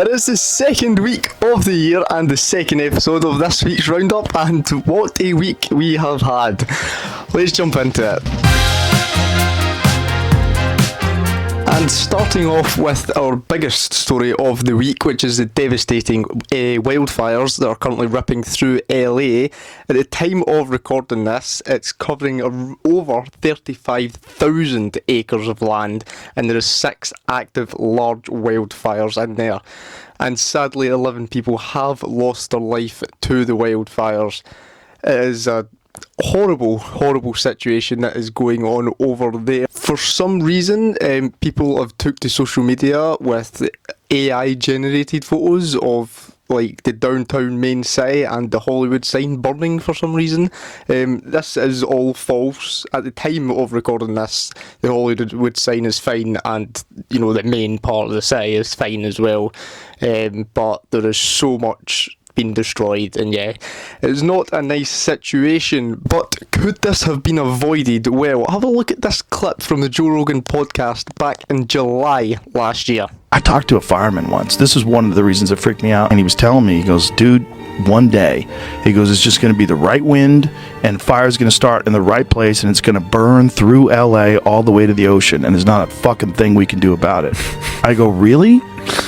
It is the second week of the year and the second episode of this week's Roundup, and what a week we have had. Let's jump into it. And starting off with our biggest story of the week, which is the devastating wildfires that are currently ripping through LA. At the time of recording this, it's covering over 35,000 acres of land, and there is 6 active large wildfires in there. And sadly, 11 people have lost their life to the wildfires. It is a horrible situation that is going on over there. For some reason, people have took to social media with AI generated photos of like the downtown main city and the Hollywood sign burning for some reason. This is all false. At the time of recording this, the Hollywood sign is fine, and the main part of the city is fine as well. But there is so much been destroyed, and it's not a nice situation. But could this have been avoided? Well, have a look at this clip from the Joe Rogan podcast back in July last year. I talked to a fireman once. This is one of the reasons that freaked me out, and he was telling me, he goes, dude, one day, he goes, it's just going to be the right wind, and fire's going to start in the right place, and it's going to burn through LA all the way to the ocean, and there's not a fucking thing we can do about it. I go, really?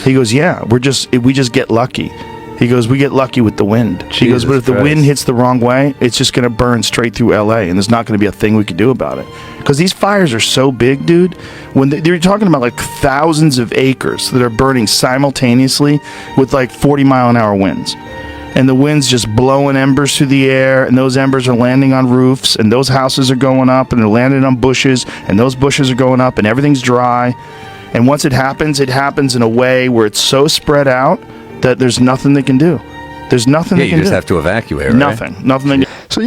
He goes, yeah, we just get lucky. He goes, we get lucky with the wind. He goes, but if the wind hits the wrong way, it's just going to burn straight through LA, and there's not going to be a thing we can do about it. Because these fires are so big, dude. When they're talking about like thousands of acres that are burning simultaneously with like 40-mile-an-hour winds. And the wind's just blowing embers through the air, and those embers are landing on roofs, and those houses are going up, and they're landing on bushes, and those bushes are going up, and everything's dry. And once it happens in a way where it's so spread out that there's nothing they can do. There's nothing they can do. You just have to evacuate, right? Nothing they can do. So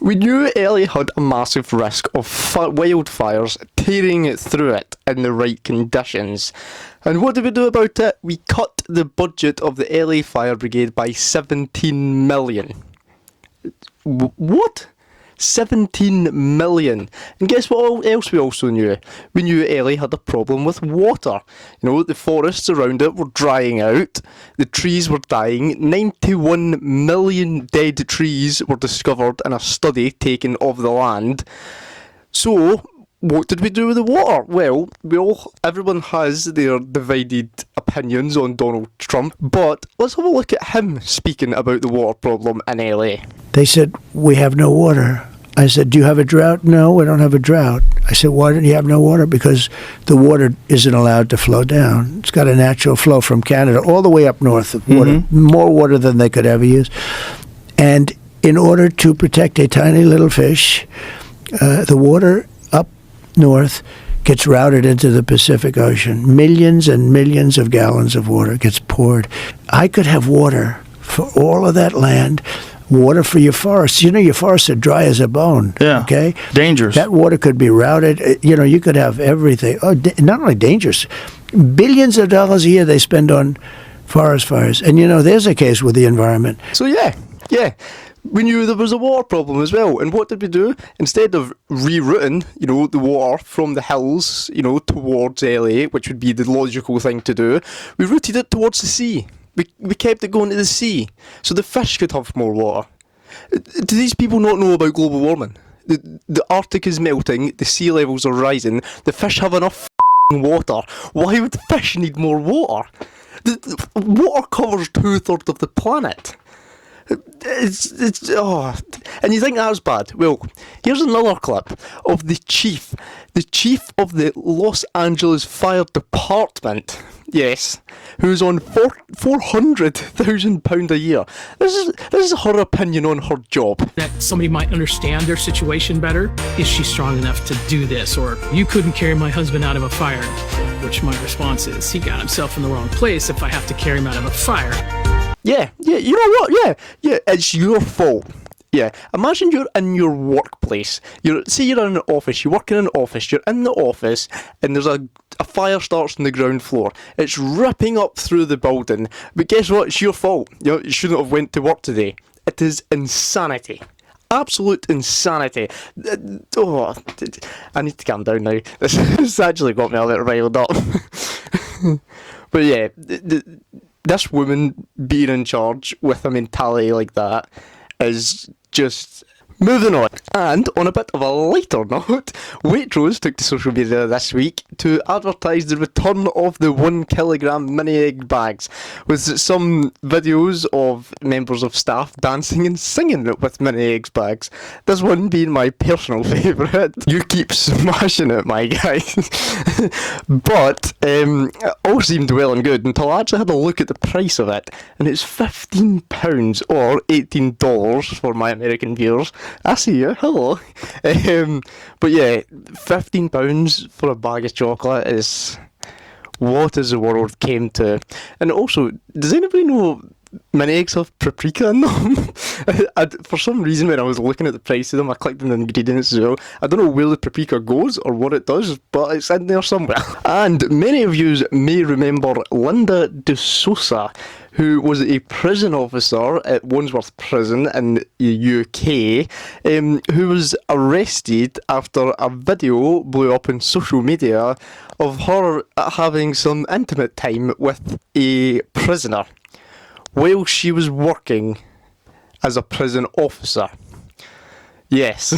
we knew LA had a massive risk of wildfires tearing it through it in the right conditions. And what did we do about it? We cut the budget of the LA Fire Brigade by 17 million. What? 17 million. And guess what else we also knew? We knew LA had a problem with water. The forests around it were drying out, the trees were dying, 91 million dead trees were discovered in a study taken of the land. So, what did we do with the water? Well, everyone has their divided opinions on Donald Trump, but let's have a look at him speaking about the water problem in LA. They said, we have no water. I said, do you have a drought? No, we don't have a drought. I said, why don't you have no water? Because the water isn't allowed to flow down. It's got a natural flow from Canada all the way up north of water, more water than they could ever use. And in order to protect a tiny little fish, the water up north gets routed into the Pacific Ocean. Millions and millions of gallons of water gets poured. I could have water for all of that land, water for your forests. Your forests are dry as a bone. Yeah. Okay? Dangerous. That water could be routed. You could have everything. Oh, not only dangerous, billions of dollars a year they spend on forest fires. And there's a case with the environment. So yeah. We knew there was a water problem as well, and what did we do? Instead of rerouting, the water from the hills, towards LA, which would be the logical thing to do, we routed it towards the sea. We kept it going to the sea, so the fish could have more water. Do these people not know about global warming? The Arctic is melting, the sea levels are rising, the fish have enough water. Why would the fish need more water? The water covers 2/3 of the planet. And you think that's bad? Well, here's another clip of the chief of the Los Angeles Fire Department, yes, who's on £400,000 a year. This is her opinion on her job. That somebody might understand their situation better. Is she strong enough to do this? Or, you couldn't carry my husband out of a fire. Which my response is, he got himself in the wrong place if I have to carry him out of a fire. Yeah, you know what? Yeah, it's your fault. Yeah, imagine you're in your workplace. Say you're in an office, you work in an office, you're in the office, and there's a fire starts on the ground floor. It's ripping up through the building, but guess what? It's your fault. You shouldn't have went to work today. It is insanity. Absolute insanity. I need to calm down now. This actually got me a little riled up. But yeah, this woman being in charge with a mentality like that is just moving on. And on a bit of a lighter note, Waitrose took to social media this week to advertise the return of the 1 kilogram mini egg bags, with some videos of members of staff dancing and singing with mini egg bags. This one being my personal favourite. You keep smashing it, my guy. But it all seemed well and good until I actually had a look at the price of it, and it's £15 or $18 for my American viewers. I see you, hello. But yeah, £15 for a bag of chocolate is what is the world came to. And also, does anybody know mini eggs have paprika in them? For some reason, when I was looking at the price of them, I clicked on the ingredients as well. I don't know where the paprika goes or what it does, but it's in there somewhere. And many of you may remember Linda De Sousa, who was a prison officer at Wandsworth Prison in the UK, who was arrested after a video blew up on social media of her having some intimate time with a prisoner while she was working as a prison officer. Yes.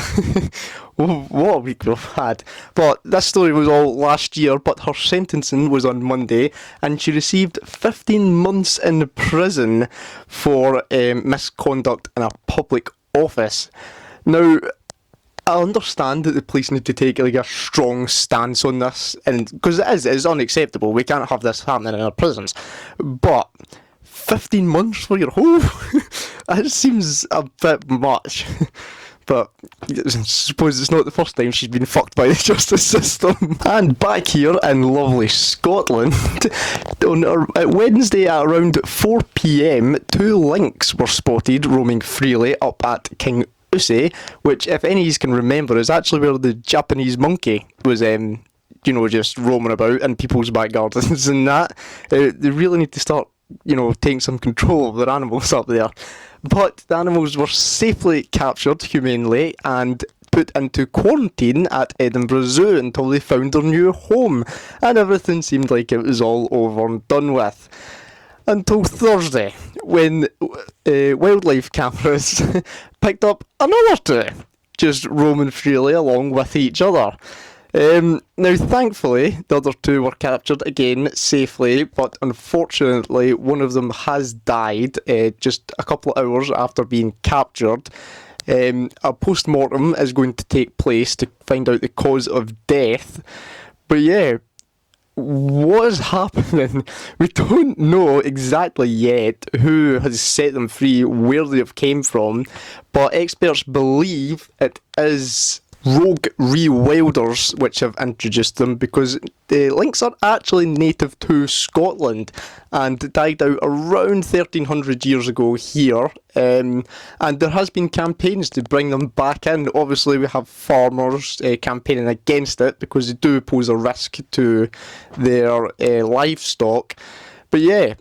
What a week we've had. But this story was all last year, but her sentencing was on Monday, and she received 15 months in prison for misconduct in a public office. Now, I understand that the police need to take like a strong stance on this, and because it's unacceptable. We can't have this happening in our prisons. But 15 months for your whole that seems a bit much. But I suppose it's not the first time she's been fucked by the justice system. And back here in lovely Scotland, on Wednesday at around 4 PM, 2 lynx were spotted roaming freely up at King Usse, which, if any of you can remember, is actually where the Japanese monkey was, just roaming about in people's back gardens and that. They really need to start, taking some control of their animals up there. But the animals were safely captured humanely and put into quarantine at Edinburgh Zoo until they found their new home, and everything seemed like it was all over and done with. Until Thursday, when wildlife cameras picked up another 2, just roaming freely along with each other. Now, thankfully, the other 2 were captured again safely, but unfortunately, one of them has died just a couple of hours after being captured. A post-mortem is going to take place to find out the cause of death. But yeah, what is happening? We don't know exactly yet who has set them free, where they have came from, but experts believe it is rogue rewilders which have introduced them, because the lynx are actually native to Scotland and died out around 1300 years ago here, and there has been campaigns to bring them back in. Obviously we have farmers campaigning against it because they do pose a risk to their livestock. But yeah,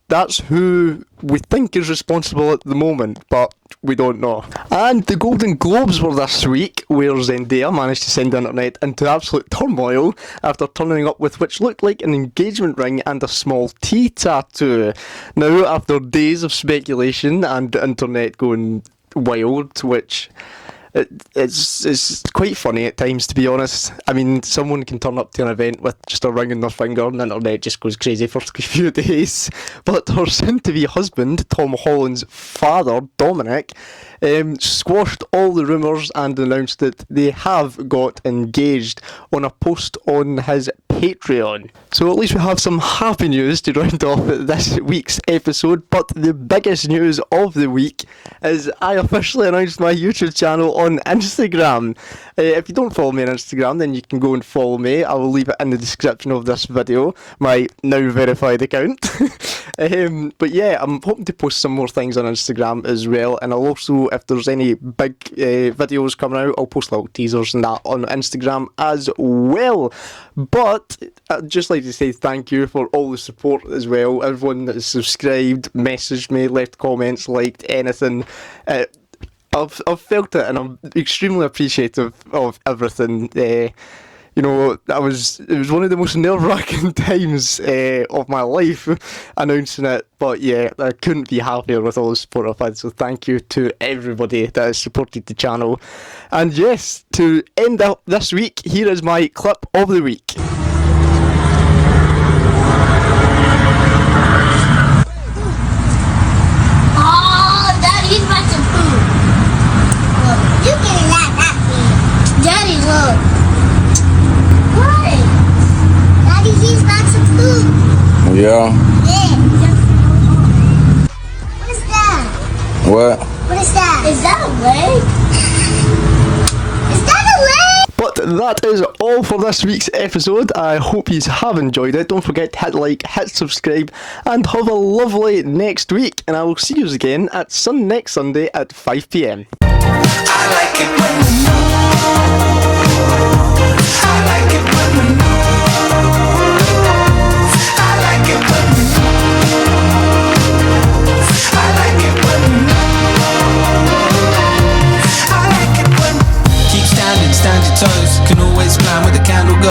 that's who we think is responsible at the moment, but we don't know. And the Golden Globes were this week, where Zendaya managed to send the internet into absolute turmoil after turning up with which looked like an engagement ring and a small T tattoo. Now, after days of speculation and the internet going wild, which it's quite funny at times, to be honest. I mean, someone can turn up to an event with just a ring on their finger and the internet just goes crazy for a few days. But her soon-to-be husband, Tom Holland's father, Dominic, squashed all the rumours and announced that they have got engaged on a post on his Patreon. So at least we have some happy news to round off this week's episode, but the biggest news of the week is I officially announced my YouTube channel on Instagram. If you don't follow me on Instagram, then you can go and follow me. I will leave it in the description of this video, my now verified account. But yeah, I'm hoping to post some more things on Instagram as well, and I'll also, if there's any big videos coming out, I'll post little teasers and that on Instagram as well. But I'd just like to say thank you for all the support as well. Everyone that has subscribed, messaged me, left comments, liked anything. I've felt it, and I'm extremely appreciative of everything. you know, it was one of the most nerve-wracking times of my life announcing it. But yeah, I couldn't be happier with all the support I've had. So thank you to everybody that has supported the channel. And yes, to end up this week, here is my clip of the week. Daddy's about to poop. Look, you can laugh at me. Daddy, look. What? Daddy, he's about to poop. Yeah. Yeah. What is that? What? What is that? Is that a leg? Is that a leg? But that is all for this week's episode. I hope you have enjoyed it. Don't forget to hit like, hit subscribe, and have a lovely next week. And I will see you again at next Sunday at 5 PM. I like it when we know. I like it when we know.